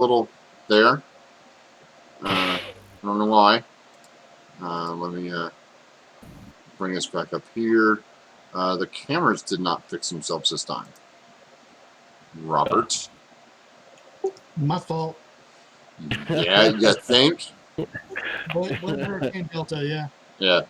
little there. I don't know why. Let me bring us back up here. The cameras did not fix themselves this time. Robert. My fault. Yeah, you think? Blame Hurricane Delta, yeah. Yeah.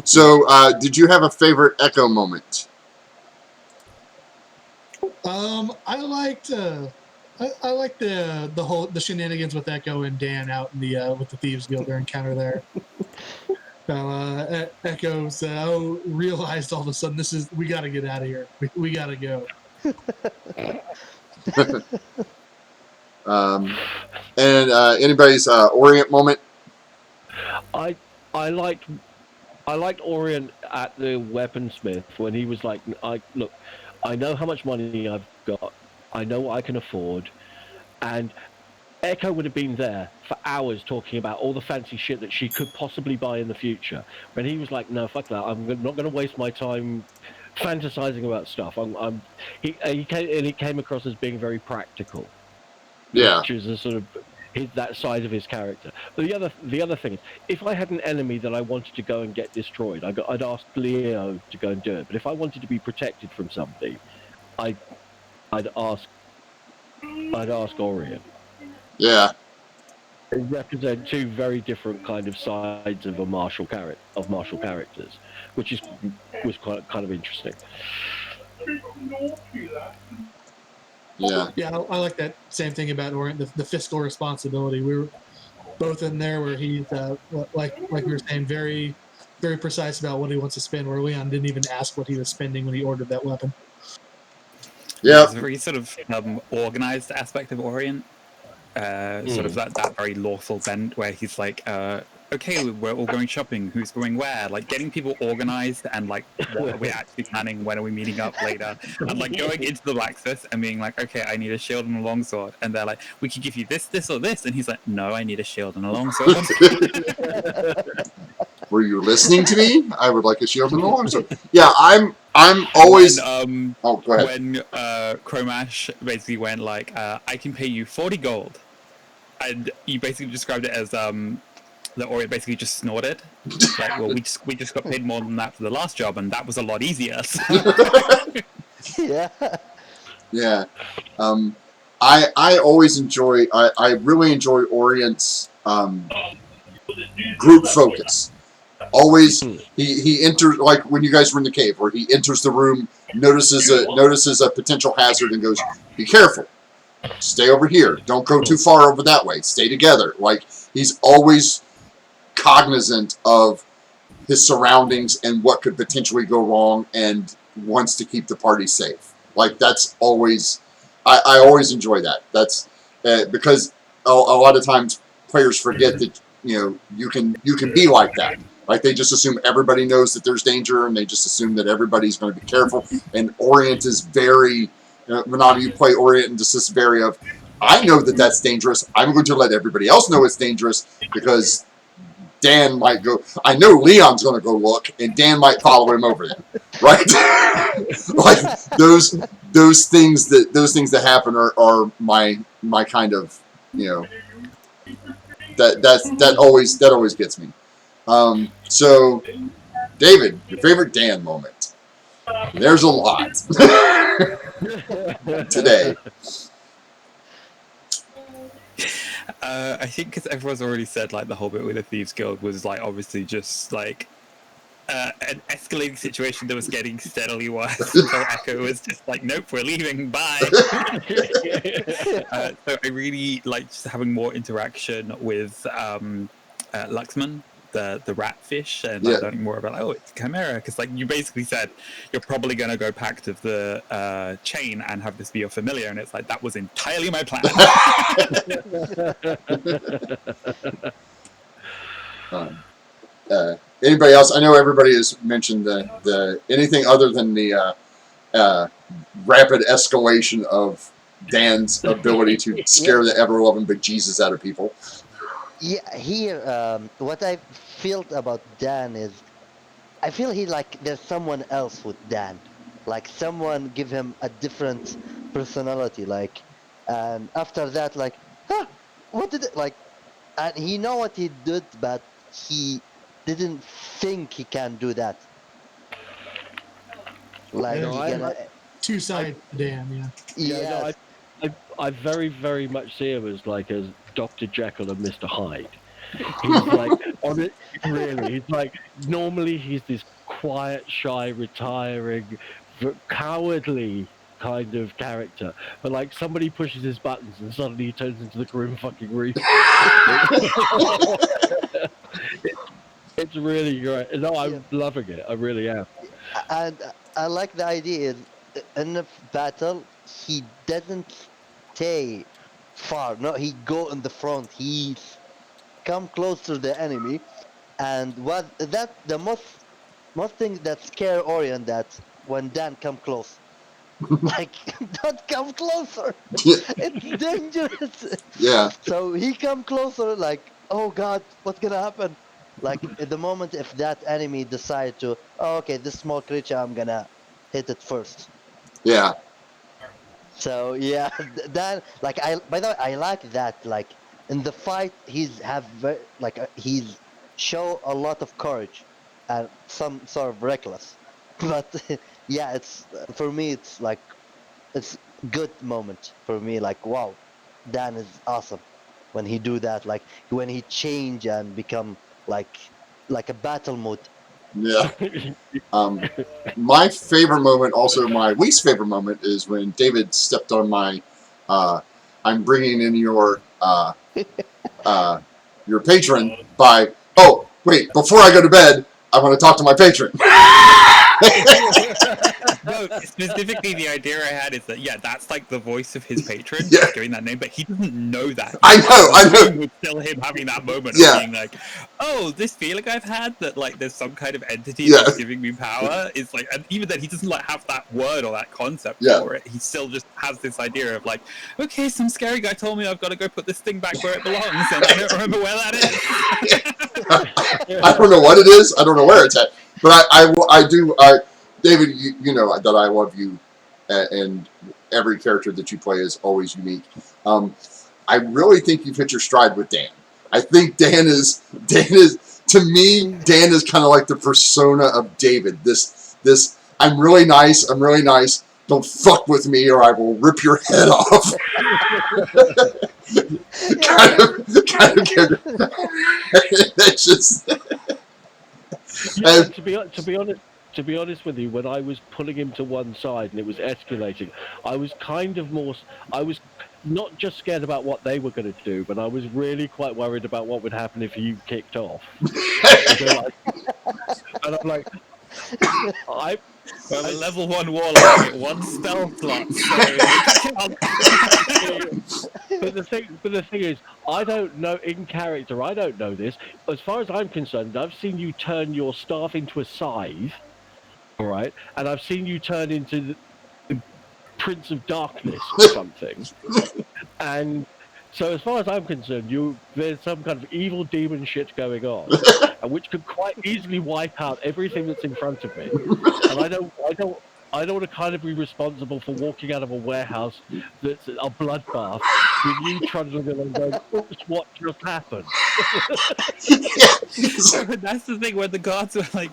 So, did you have a favorite Echo moment? I liked I liked the shenanigans with Echo and Dan out in the with the Thieves Guild, their encounter there. Echo said, "Oh, realized all of a sudden we got to get out of here. We got to go." And anybody's Orient moment? I liked Orient at the weaponsmith when he was like, look, I know how much money I've got, I know what I can afford, and Echo would have been there for hours talking about all the fancy shit that she could possibly buy in the future. When he was like, "No, fuck that! I'm not going to waste my time fantasizing about stuff." He came across as being very practical, Yeah. which is a sort of that side of his character. But the other thing is, if I had an enemy that I wanted to go and get destroyed, I'd ask Leo to go and do it. But if I wanted to be protected from something, I'd ask Orient. Yeah. They represent two very different kind of sides of martial characters, which was kind of interesting. Yeah. Yeah, I like that same thing about Orient, the fiscal responsibility. We were both in there where he's like we were saying, very very precise about what he wants to spend. Where Leon didn't even ask what he was spending when he ordered that weapon. Yeah. There's a very sort of organized aspect of Orient. Sort of that very lawful bent where he's like, okay, we're all going shopping. Who's going where? Like getting people organized and like, what are we actually planning? When are we meeting up later? And like going into the blacksmith and being like, okay, I need a shield and a longsword. And they're like, we could give you this, this, or this. And he's like, no, I need a shield and a longsword. Were you listening to me? I would like a shield and a longsword. Yeah, I'm always. When, oh, go ahead. When Chromash basically went like, I can pay you 40 gold. And you basically described it as that Orient basically just snorted. Like, well, we just got paid more than that for the last job, and that was a lot easier. So. Yeah. Yeah. I always enjoy. I really enjoy Orient's group focus. Always, he enters, like when you guys were in the cave, where he enters the room, notices a potential hazard, and goes, "Be careful. Stay over here. Don't go too far over that way. Stay together." Like, he's always cognizant of his surroundings and what could potentially go wrong, and wants to keep the party safe. Like, that's always, I always enjoy that. That's because a lot of times players forget that you can be like that. Like, they just assume everybody knows that there's danger, and they just assume that everybody's going to be careful. And Orient is very. Renata, you play Orient and just this very of, I know that that's dangerous. I'm going to let everybody else know it's dangerous because Dan might go. I know Leon's going to go look, and Dan might follow him over there, right? Like those things that happen are my kind of that always gets me. So, David, your favorite Dan moment? There's a lot today. I think because everyone's already said like the whole bit with the Thieves Guild was like obviously just like an escalating situation that was getting steadily worse. So Echo was just like, nope, we're leaving, bye. So I really like just having more interaction with Luxman, the ratfish, and like learning more about like, oh, it's Chimera, because like you basically said you're probably going to go Pact of the Chain and have this be your familiar, and it's like that was entirely my plan. Anybody else? I know everybody has mentioned the anything other than the rapid escalation of Dan's ability to scare the ever-loving bejesus out of people. Yeah, here, what I felt about Dan is, I feel there's someone else with Dan, like someone give him a different personality, like, and after that, like, huh, what did it like? And he know what he did, but he didn't think he can do that. Like Yeah, No, he I, gonna, two sides to Dan. Yeah. yeah, no, yes, I very, very much see him as like as Dr. Jekyll and Mr. Hyde. He's like on it, really. He's like normally he's this quiet, shy, retiring, cowardly kind of character, but like somebody pushes his buttons and suddenly he turns into the grim fucking reaper. It's really great. No, yeah. I'm loving it. I really am. And I like the idea is in a battle he doesn't stay far. No, he go in the front. He come close to the enemy, and what that the most thing that scare Orion that when Dan come close. Like, don't come closer. It's dangerous. Yeah. So he come closer, like, oh god, what's gonna happen? Like at the moment, if that enemy decide to, oh, okay, this small creature, I'm gonna hit it first. Yeah. So yeah, that like I. By the way, I like that. Like in the fight, he's show a lot of courage and some sort of reckless. But yeah, it's for me. It's like it's good moment for me. Like wow, Dan is awesome when he do that. Like when he change and become like a battle mode. Yeah. My favorite moment, also my least favorite moment, is when David stepped on my. I'm bringing in your patron by. Oh wait! Before I go to bed, I want to talk to my patron. No, specifically the idea I had is that that's like the voice of his patron, Yeah. giving that name, but he doesn't know that. I know. It was still him having that moment Yeah. of being like, "Oh, this feeling I've had that like there's some kind of entity Yeah. that's giving me power is like," and even then he doesn't like have that word or that concept Yeah. for it. He still just has this idea of like, "Okay, some scary guy told me I've got to go put this thing back where it belongs, and I don't remember where that is." I don't know what it is. I don't know where it's at. But I do. David, you know that I love you, and every character that you play is always unique. I really think you've hit your stride with Dan. I think Dan is to me. Dan is kind of like the persona of David. This I'm really nice. I'm really nice. Don't fuck with me, or I will rip your head off. kind of character. It's just. Yeah, to be honest with you, when I was pulling him to one side and it was escalating, I was kind of more. I was not just scared about what they were going to do, but I was really quite worried about what would happen if you kicked off. And I'm like, Well, I'm a level 1 warlock, I get 1 spell slot, so But the thing is, I don't know in character. I don't know this. As far as I'm concerned, I've seen you turn your staff into a scythe, all right, and I've seen you turn into the Prince of Darkness or something. And so, as far as I'm concerned, there's some kind of evil demon shit going on, and which could quite easily wipe out everything that's in front of me. And I don't want to kind of be responsible for walking out of a warehouse that's a bloodbath with you trundling along going, oops, what just happened? that's the thing when the guards were like,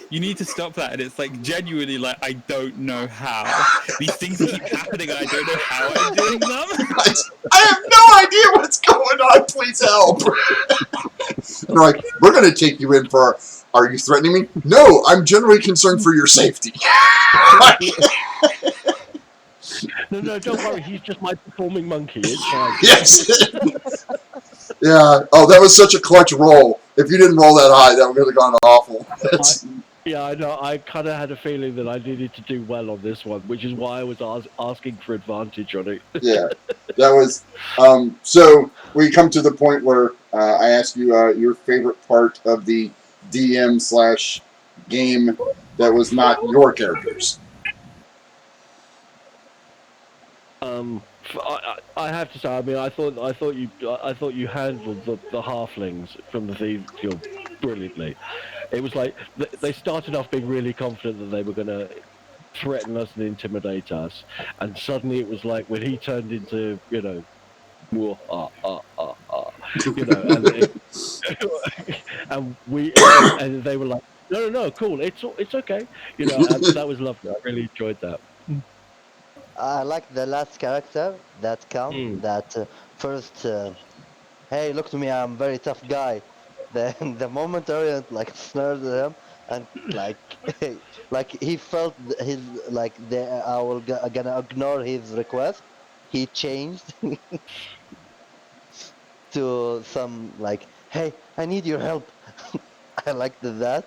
you need to stop that, and it's like genuinely like, I don't know how. These things keep happening and I don't know how I'm doing them. I have no idea what's going on. Please help. And they're like, we're going to take you in for. Are you threatening me? No, I'm generally concerned for your safety. No, don't worry. He's just my performing monkey. It's fine. Yes. Yeah. Oh, that was such a clutch roll. If you didn't roll that high, that would have gone awful. Yeah, I know. I kind of had a feeling that I needed to do well on this one, which is why I was asking for advantage on it. Yeah, that was. So we come to the point where I ask you your favorite part of the DM/game that was not your characters. I have to say, I mean, I thought you handled the halflings from the thieves guild brilliantly. It was like they started off being really confident that they were going to threaten us and intimidate us, and suddenly it was like when he turned into You know, and we and they were like, no, cool, it's okay, you know, and that was lovely. I really enjoyed that. I like the last character that come. Mm. That first, hey, look to me, I'm a very tough guy. Then the moment Orient like snared him and like like he felt his like I will gonna ignore his request. He changed to some like, hey, I need your help. I liked that.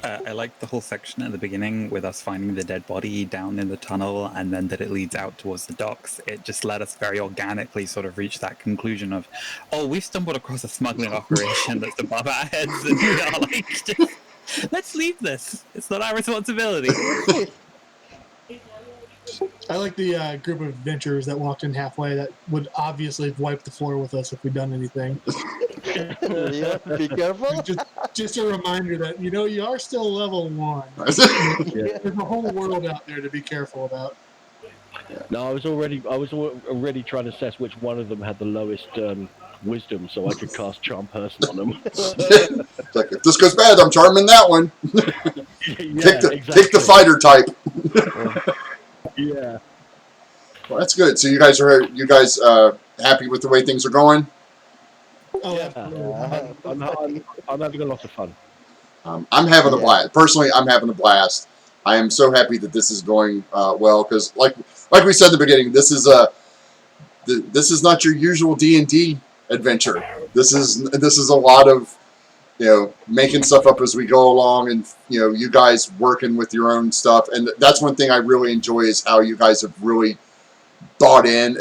I like the whole section at the beginning with us finding the dead body down in the tunnel, and then that it leads out towards the docks. It just let us very organically sort of reach that conclusion of, oh, we've stumbled across a smuggling operation that's above our heads, and we are like, just, let's leave this. It's not our responsibility. I like the group of adventurers that walked in halfway that would obviously have wiped the floor with us if we'd done anything. Yeah, be careful. Just a reminder that you are still level 1. Yeah. There's a whole world out there to be careful about. No, I was already trying to assess which one of them had the lowest wisdom, so I could cast Charm Person on them. It's like, if this goes bad, I'm charming that one. Yeah, pick the fighter type. Yeah. Well, that's good. So you guys happy with the way things are going? Oh, Yeah. absolutely. I'm having a lot of fun. I'm having a blast. Personally, I'm having a blast. I am so happy that this is going well because, like we said in the beginning, this is not your usual D&D adventure. This is a lot of making stuff up as we go along, and you guys working with your own stuff. And that's one thing I really enjoy is how you guys have really bought in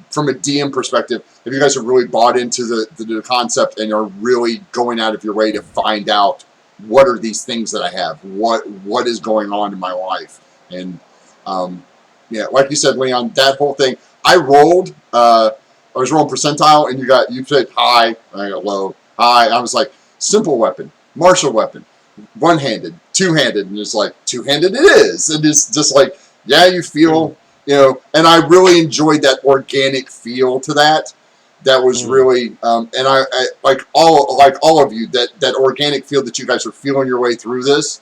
from a DM perspective. If you guys have really bought into the concept and are really going out of your way to find out what are these things that I have, what is going on in my life, and like you said, Leon, that whole thing. I rolled. I was rolling percentile, and you said high. I got low. High. I was like simple weapon, martial weapon, one-handed, two-handed, and it's like two-handed it is. And it's just like you feel. And I really enjoyed that organic feel to that. That was really, and I like all of you, that organic feel that you guys are feeling your way through this,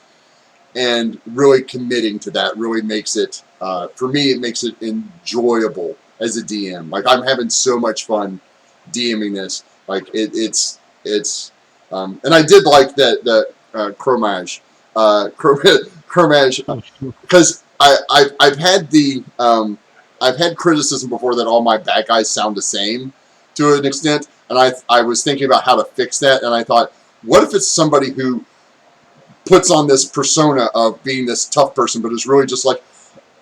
and really committing to that really makes it, for me, it makes it enjoyable as a DM. Like I'm having so much fun DMing this. Like it's, and I did like that Chromage, because I've had criticism before that all my bad guys sound the same to an extent, and I was thinking about how to fix that, and I thought, what if it's somebody who puts on this persona of being this tough person, but is really just like,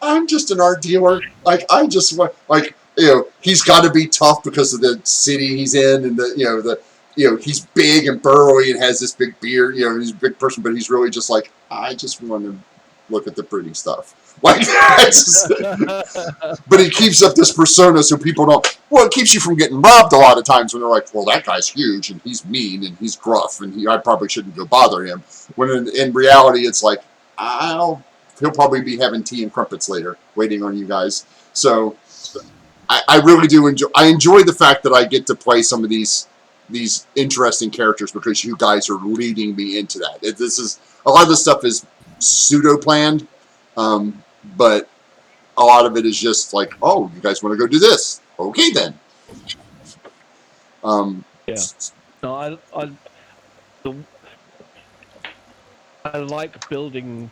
I'm just an art dealer. Like I just want, he's got to be tough because of the city he's in, and he's big and burly and has this big beard. He's a big person, but he's really just like, I just want to look at the pretty stuff. Like, but he keeps up this persona so people don't. Well, it keeps you from getting robbed a lot of times when they're like, well, that guy's huge and he's mean and he's gruff and I probably shouldn't go bother him. When in reality, it's like, he'll probably be having tea and crumpets later, waiting on you guys. So I really do enjoy the fact that I get to play some of these interesting characters because you guys are leading me into that. This is a lot of this stuff is pseudo planned, but a lot of it is just like, oh, you guys want to go do this? Okay, then. Yeah. No, I like building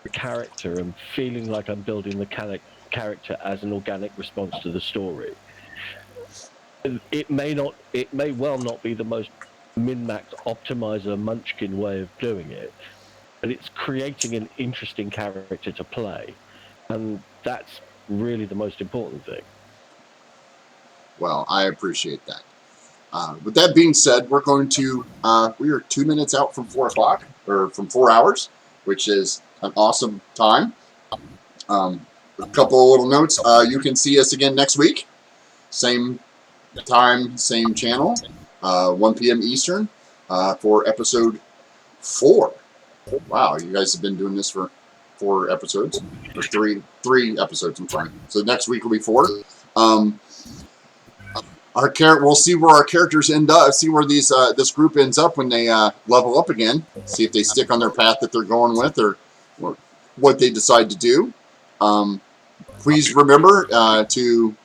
the character and feeling like I'm building the character as an organic response to the story. It may well not be the most min-max optimizer munchkin way of doing it, but it's creating an interesting character to play, and that's really the most important thing. Well, I appreciate that. With that being said, we're going to, we are 2 minutes out from 4 o'clock, or from 4 hours, which is an awesome time. A couple of little notes. You can see us again next week. Same time, same channel, 1 p.m. Eastern, for episode 4. Wow, you guys have been doing this for 4 episodes, or three episodes. I'm sorry. So next week will be 4. We'll see where our characters end up. See where this group ends up when they level up again. See if they stick on their path that they're going with, or what they decide to do. Please remember to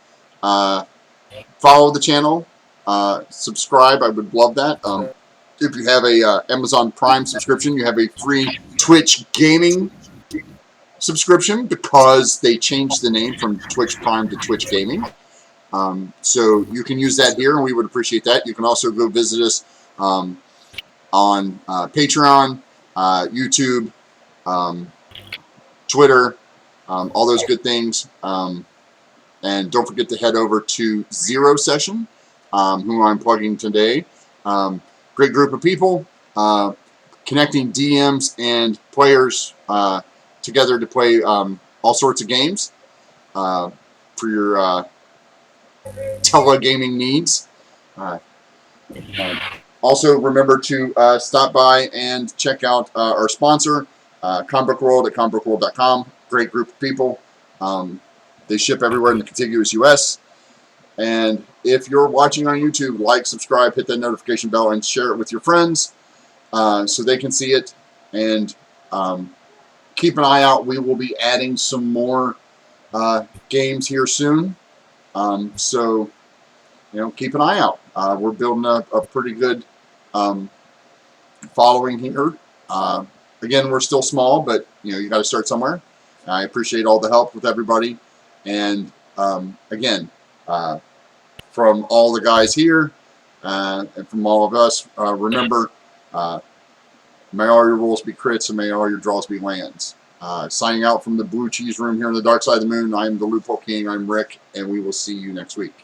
follow the channel, subscribe. I would love that. If you have a Amazon Prime subscription, you have a free Twitch gaming subscription because they changed the name from Twitch Prime to Twitch Gaming. So you can use that here, and we would appreciate that. You can also go visit us on Patreon, YouTube, Twitter, all those good things. And don't forget to head over to Zero Session, who I'm plugging today. Great group of people, connecting DMs and players together to play all sorts of games for your telegaming needs. Also, remember to stop by and check out our sponsor, Comic Book World, at comicbookworld.com. Great group of people. They ship everywhere in the contiguous U.S. And if you're watching on YouTube, like, subscribe, hit that notification bell, and share it with your friends so they can see it. And keep an eye out. We will be adding some more games here soon. So, keep an eye out. We're building a pretty good following here. Again, we're still small, but you got to start somewhere. I appreciate all the help with everybody. And again, from all the guys here and from all of us, remember, may all your rolls be crits and may all your draws be lands. Signing out from the Blue Cheese Room here on the Dark Side of the Moon, I'm the Loophole King, I'm Rick, and we will see you next week.